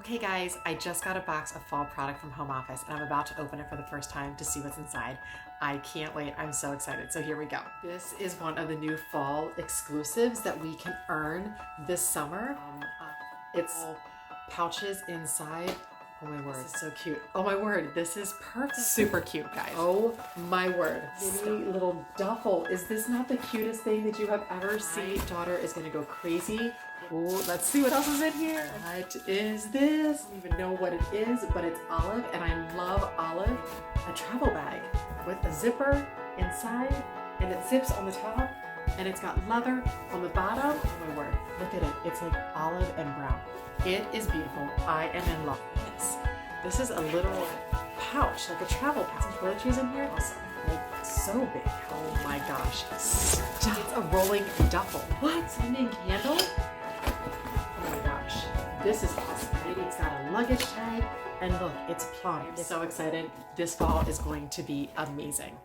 Okay guys, I just got a box of fall product from Home Office and I'm about to open it for the first time to see what's inside. I can't wait, I'm so excited. So here we go. This is one of the new fall exclusives that we can earn this summer. It's pouches inside. Oh my word, this is so cute. Oh my word, this is perfect. Super cute, guys. Oh my word. Mini little duffel. Is this not the cutest thing that you have ever seen? My daughter is gonna go crazy. Ooh, let's see what else is in here. What is this? I don't even know what it is, but it's olive, and I love olive. A travel bag with a zipper inside, and it zips on the top, and it's got leather on the bottom. Oh my word, look at it. It's like olive and brown. It is beautiful. I am in love with this. This is a little pouch, like a travel pouch. Some toiletries in here. Awesome. Like so big. Oh my gosh. Stop. It's a rolling duffel. What? Sending candle? Oh my gosh. This is awesome. Maybe it's got a luggage tag. And look, it's plum. I'm so excited. This fall is going to be amazing.